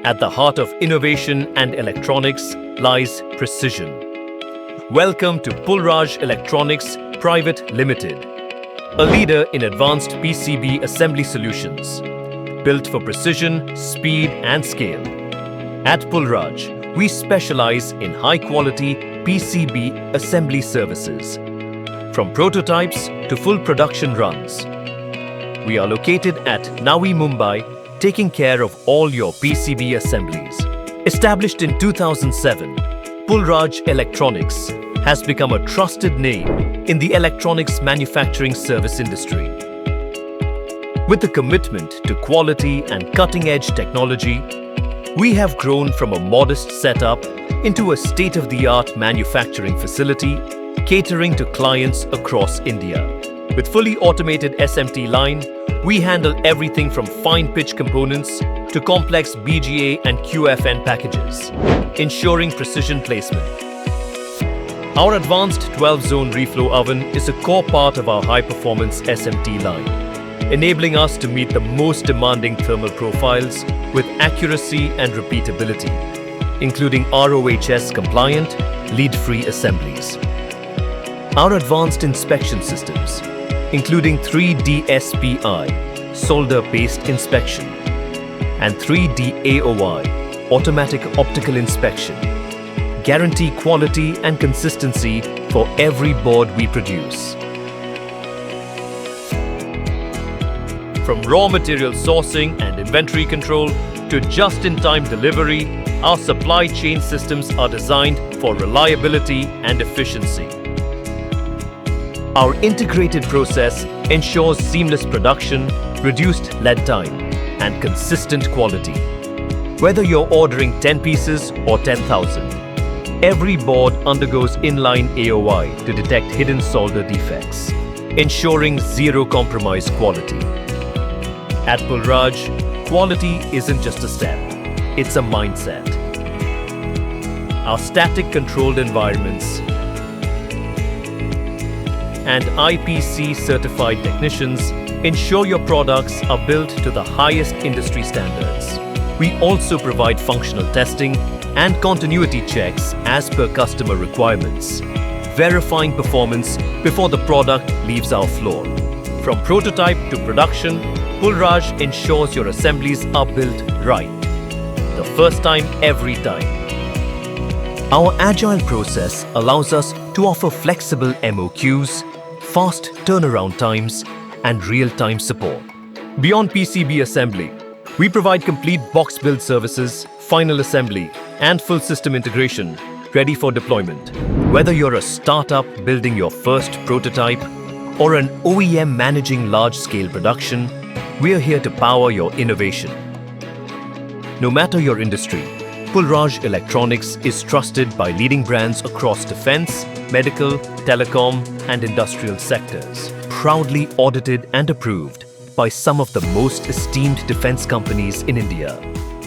At the heart of innovation and electronics lies precision. Welcome to Pulraj Electronics Pvt Limited, a leader in advanced PCB assembly solutions, built for precision, speed and scale. At Pulraj, we specialize in high-quality PCB assembly services, from prototypes to full production runs. We are located at Navi Mumbai, taking care of all your PCB assemblies. Established in 2007, Pulraj Electronics has become a trusted name in the electronics manufacturing service industry. With a commitment to quality and cutting-edge technology, we have grown from a modest setup into a state-of-the-art manufacturing facility catering to clients across India. With fully automated SMT line, we handle everything from fine pitch components to complex BGA and QFN packages, ensuring precision placement. Our advanced 12-zone reflow oven is a core part of our high-performance SMT line, enabling us to meet the most demanding thermal profiles with accuracy and repeatability, including RoHS-compliant, lead-free assemblies. Our advanced inspection systems, including 3D SPI, solder-based inspection, and 3D AOI, automatic optical inspection, guarantee quality and consistency for every board we produce. From raw material sourcing and inventory control to just-in-time delivery, our supply chain systems are designed for reliability and efficiency. Our integrated process ensures seamless production, reduced lead time, and consistent quality. Whether you're ordering 10 pieces or 10,000, every board undergoes inline AOI to detect hidden solder defects, ensuring zero compromise quality. At Pulraj, quality isn't just a step, it's a mindset. Our static controlled environments and IPC certified technicians ensure your products are built to the highest industry standards. We also provide functional testing and continuity checks as per customer requirements, verifying performance before the product leaves our floor. From prototype to production, Pulraj ensures your assemblies are built right. The first time, every time. Our agile process allows us to offer flexible MOQs, fast turnaround times, and real-time support. Beyond PCB assembly, we provide complete box build services, final assembly, and full system integration ready for deployment. Whether you're a startup building your first prototype or an OEM managing large-scale production, we're here to power your innovation. No matter your industry, Pulraj Electronics is trusted by leading brands across defense, medical, telecom, and industrial sectors. Proudly audited and approved by some of the most esteemed defense companies in India.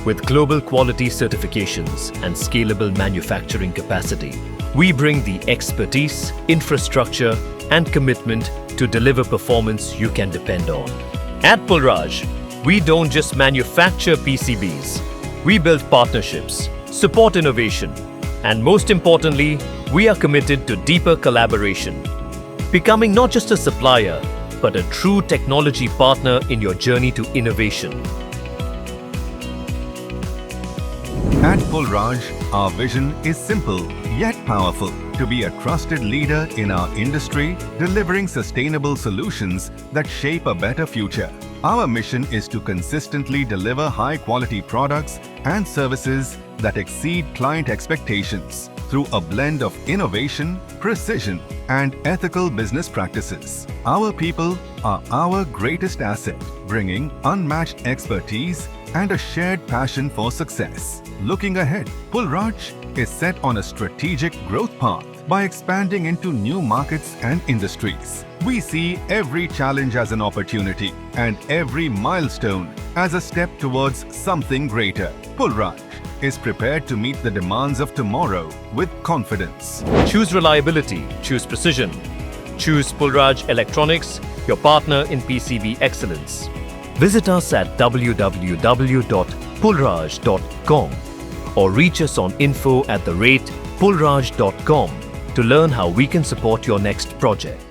With global quality certifications and scalable manufacturing capacity, we bring the expertise, infrastructure, and commitment to deliver performance you can depend on. At Pulraj, we don't just manufacture PCBs. We build partnerships, support innovation, and most importantly, we are committed to deeper collaboration, becoming not just a supplier, but a true technology partner in your journey to innovation. At Pulraj, our vision is simple yet powerful: to be a trusted leader in our industry, delivering sustainable solutions that shape a better future. Our mission is to consistently deliver high-quality products and services that exceed client expectations through a blend of innovation, precision, and ethical business practices. Our people are our greatest asset, bringing unmatched expertise and a shared passion for success. Looking ahead, Pulraj is set on a strategic growth path by expanding into new markets and industries. We see every challenge as an opportunity and every milestone as a step towards something greater. Pulraj is prepared to meet the demands of tomorrow with confidence. Choose reliability, choose precision. Choose Pulraj Electronics, your partner in PCB excellence. Visit us at www.pulraj.com pulraj.com or reach us on info@pulraj.com to learn how we can support your next project.